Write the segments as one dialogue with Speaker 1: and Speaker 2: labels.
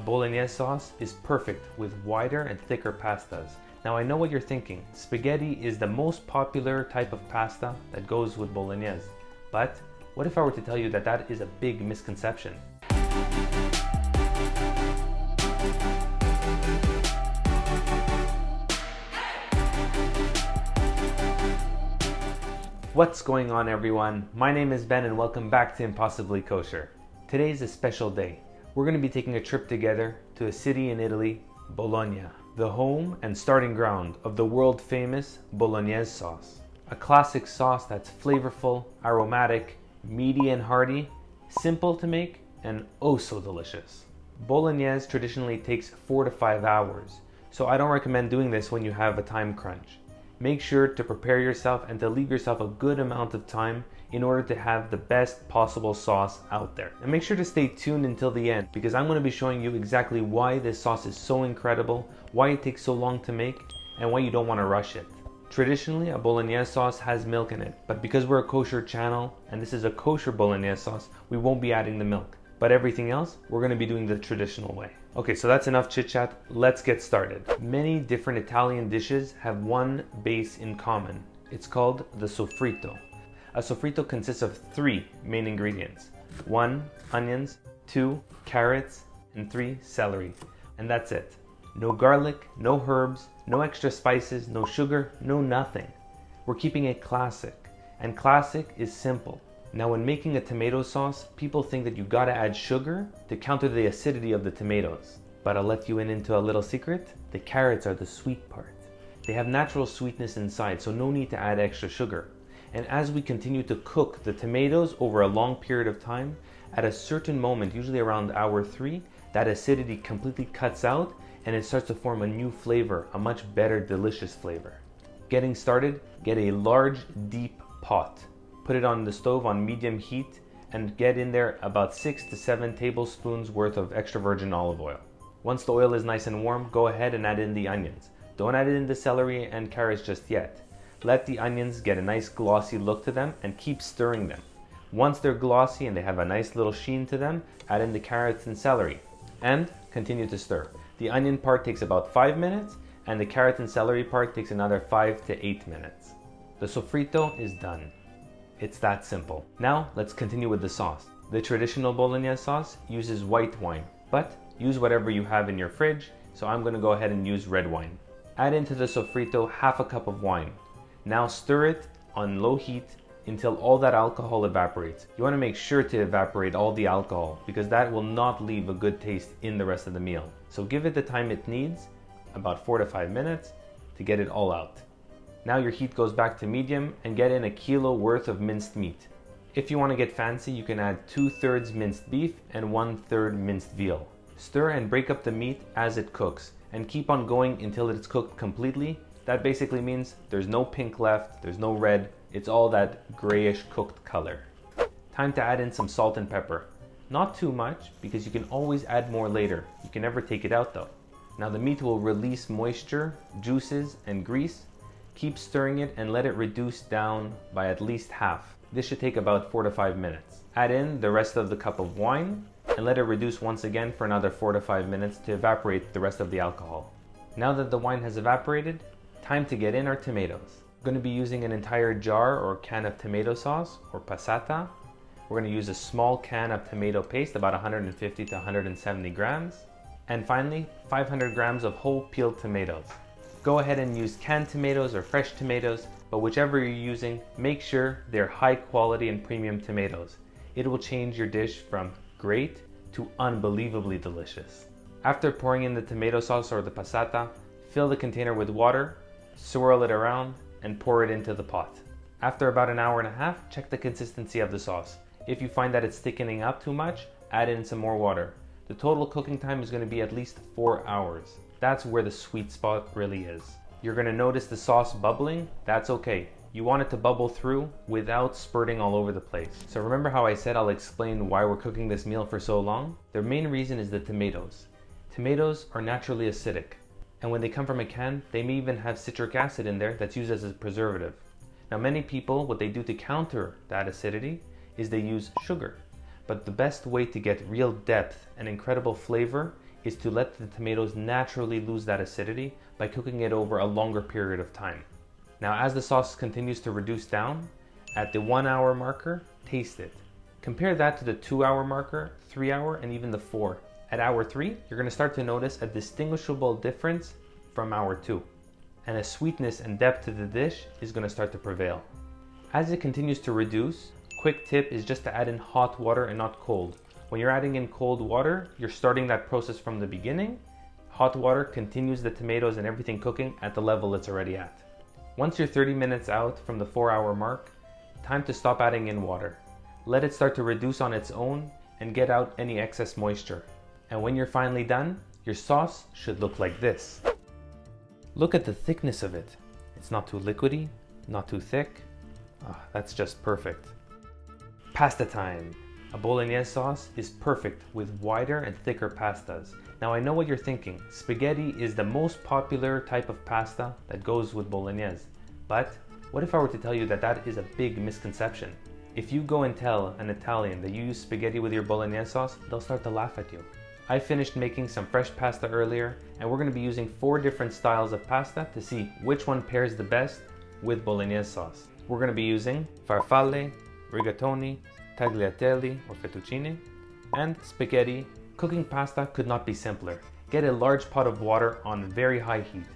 Speaker 1: A Bolognese sauce is perfect with wider and thicker pastas. Now I know what you're thinking. Spaghetti is the most popular type of pasta that goes with Bolognese. But what if I were to tell you that that is a big misconception? What's going on, everyone? My name is Ben and welcome back to Impossibly Kosher. Today is a special day. We're going to be taking a trip together to a city in Italy, Bologna, the home and starting ground of the world famous Bolognese sauce. A classic sauce that's flavorful, aromatic, meaty and hearty, simple to make, and oh so delicious. Bolognese traditionally takes 4 to 5 hours, so I don't recommend doing this when you have a time crunch. Make sure to prepare yourself and to leave yourself a good amount of time in order to have the best possible sauce out there. And make sure to stay tuned until the end because I'm going to be showing you exactly why this sauce is so incredible, why it takes so long to make, and why you don't want to rush it. Traditionally, a Bolognese sauce has milk in it, but because we're a kosher channel and this is a kosher Bolognese sauce, we won't be adding the milk. But everything else, we're going to be doing the traditional way. Okay, so that's enough chit chat. Let's get started. Many different Italian dishes have one base in common. It's called the Sofrito. A Sofrito consists of 3 main ingredients. 1, onions, 2, carrots, and 3, celery. And that's it. No garlic, no herbs, no extra spices, no sugar, no nothing. We're keeping it classic. And classic is simple. Now when making a tomato sauce, people think that you gotta add sugar to counter the acidity of the tomatoes. But I'll let you in into a little secret. The carrots are the sweet part. They have natural sweetness inside, so no need to add extra sugar. And as we continue to cook the tomatoes over a long period of time, at a certain moment, usually around hour 3, that acidity completely cuts out and it starts to form a new flavor, a much better, delicious flavor. Getting started, get a large, deep pot. Put it on the stove on medium heat and get in there about 6 to 7 tablespoons worth of extra virgin olive oil. Once the oil is nice and warm, go ahead and add in the onions. Don't add in the celery and carrots just yet. Let the onions get a nice glossy look to them and keep stirring them. Once they're glossy and they have a nice little sheen to them, add in the carrots and celery and continue to stir. The onion part takes about 5 minutes and the carrot and celery part takes another 5 to 8 minutes. The sofrito is done. It's that simple. Now let's continue with the sauce. The traditional Bolognese sauce uses white wine, but use whatever you have in your fridge, so I'm going to go ahead and use red wine. Add into the sofrito half a cup of wine. Now stir it on low heat until all that alcohol evaporates. You want to make sure to evaporate all the alcohol because that will not leave a good taste in the rest of the meal. So give it the time it needs, about 4 to 5 minutes, to get it all out. Now your heat goes back to medium and get in a kilo worth of minced meat. If you want to get fancy, you can add 2/3 minced beef and 1/3 minced veal. Stir and break up the meat as it cooks and keep on going until it's cooked completely. That basically means there's no pink left, there's no red, it's all that grayish cooked color. Time to add in some salt and pepper. Not too much because you can always add more later. You can never take it out though. Now the meat will release moisture, juices, and grease. Keep stirring it and let it reduce down by at least half. This should take about 4 to 5 minutes. Add in the rest of the cup of wine and let it reduce once again for another 4 to 5 minutes to evaporate the rest of the alcohol. Now that the wine has evaporated, time to get in our tomatoes. We're going to be using an entire jar or can of tomato sauce or passata. We're going to use a small can of tomato paste, about 150 to 170 grams. And finally, 500 grams of whole peeled tomatoes. Go ahead and use canned tomatoes or fresh tomatoes, but whichever you're using, make sure they're high quality and premium tomatoes. It will change your dish from great to unbelievably delicious. After pouring in the tomato sauce or the passata, fill the container with water, swirl it around, and pour it into the pot. After about an hour and a half, check the consistency of the sauce. If you find that it's thickening up too much, add in some more water. The total cooking time is going to be at least 4 hours. That's where the sweet spot really is. You're going to notice the sauce bubbling. That's okay. You want it to bubble through without spurting all over the place. So remember how I said I'll explain why we're cooking this meal for so long? The main reason is the tomatoes. Tomatoes are naturally acidic. And when they come from a can, they may even have citric acid in there that's used as a preservative. Now many people, what they do to counter that acidity is they use sugar. But the best way to get real depth and incredible flavor is to let the tomatoes naturally lose that acidity by cooking it over a longer period of time. Now, as the sauce continues to reduce down, at the 1 hour marker, taste it. Compare that to the 2 hour marker, 3 hour, and even the 4. At hour 3, you're going to start to notice a distinguishable difference from hour 2. And a sweetness and depth to the dish is going to start to prevail. As it continues to reduce, quick tip is just to add in hot water and not cold. When you're adding in cold water, you're starting that process from the beginning. Hot water continues the tomatoes and everything cooking at the level it's already at. Once you're 30 minutes out from the 4 hour mark, time to stop adding in water. Let it start to reduce on its own and get out any excess moisture. And when you're finally done, your sauce should look like this. Look at the thickness of it. It's not too liquidy, not too thick. That's just perfect. Pasta time. A Bolognese sauce is perfect with wider and thicker pastas. Now I know what you're thinking. Spaghetti is the most popular type of pasta that goes with Bolognese. But what if I were to tell you that that is a big misconception? If you go and tell an Italian that you use spaghetti with your Bolognese sauce, they'll start to laugh at you. I finished making some fresh pasta earlier, and we're going to be using 4 different styles of pasta to see which one pairs the best with Bolognese sauce. We're going to be using farfalle, rigatoni, tagliatelle or fettuccine, and spaghetti. Cooking pasta could not be simpler. Get a large pot of water on very high heat.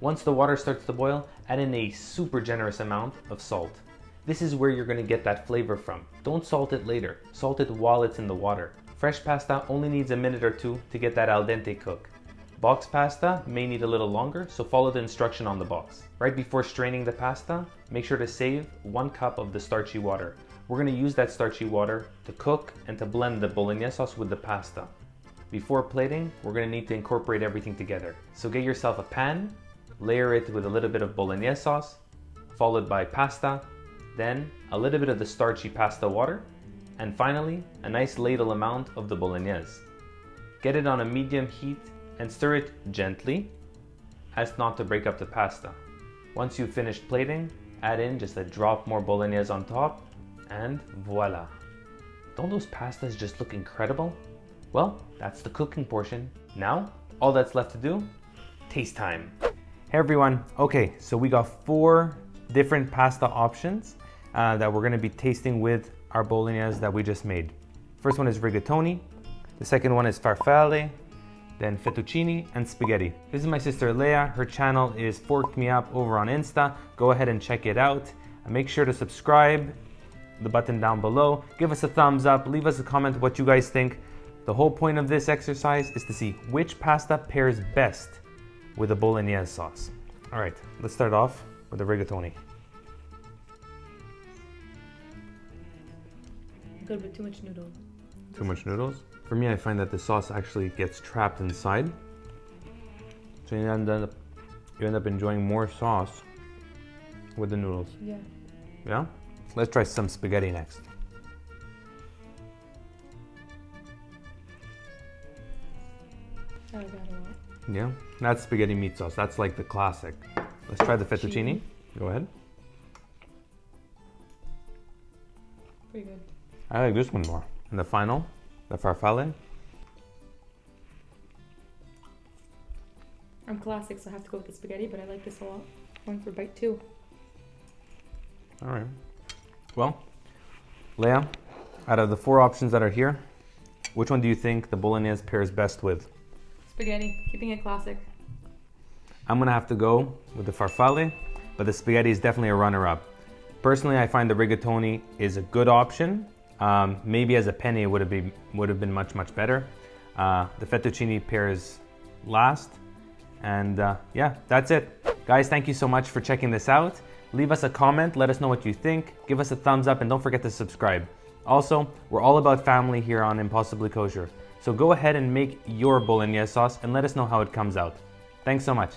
Speaker 1: Once the water starts to boil, add in a super generous amount of salt. This is where you're going to get that flavor from. Don't salt it later. Salt it while it's in the water. Fresh pasta only needs a minute or 2 to get that al dente cook. Box pasta may need a little longer, so follow the instruction on the box. Right before straining the pasta, make sure to save 1 cup of the starchy water. We're going to use that starchy water to cook and to blend the Bolognese sauce with the pasta. Before plating, we're going to need to incorporate everything together. So get yourself a pan, layer it with a little bit of Bolognese sauce, followed by pasta, then a little bit of the starchy pasta water, and finally a nice ladle amount of the Bolognese. Get it on a medium heat and stir it gently as not to break up the pasta. Once you've finished plating, add in just a drop more Bolognese on top, and voila! Don't those pastas just look incredible? Well, that's the cooking portion. Now, all that's left to do, taste time. Hey everyone, okay, so we got 4 different pasta options that we're gonna be tasting with our Bolognese that we just made. First one is rigatoni, the second one is farfalle, then fettuccine and spaghetti. This is my sister Leah. Her channel is Forked Me Up over on Insta. Go ahead and check it out. Make sure to subscribe, the button down below. Give us a thumbs up, leave us a comment what you guys think. The whole point of this exercise is to see which pasta pairs best with a Bolognese sauce. All right, let's start off with the rigatoni.
Speaker 2: Good with too much noodle.
Speaker 1: Too much noodles? For me, I find that the sauce actually gets trapped inside. So you end up enjoying more sauce with the noodles.
Speaker 2: Yeah.
Speaker 1: Yeah? Let's try some spaghetti next.
Speaker 2: I like that a lot.
Speaker 1: Yeah? That's spaghetti meat sauce. That's like the classic. Let's try the fettuccine. Go ahead.
Speaker 2: Pretty good.
Speaker 1: I like this one more. And the final, the farfalle.
Speaker 2: I'm classic, so I have to go with the spaghetti, but I like this a lot. Going for bite 2.
Speaker 1: All right. Well, Leah, out of the 4 options that are here, which one do you think the Bolognese pairs best with?
Speaker 2: Spaghetti, keeping it classic.
Speaker 1: I'm gonna have to go with the farfalle, but the spaghetti is definitely a runner-up. Personally, I find the rigatoni is a good option. Maybe as a penne it would have been much better. The fettuccine pairs last, and yeah, that's it. Guys, thank you so much for checking this out. Leave us a comment, let us know what you think, give us a thumbs up, and don't forget to subscribe. Also, we're all about family here on Impossibly Kosher, so go ahead and make your Bolognese sauce and let us know how it comes out. Thanks so much.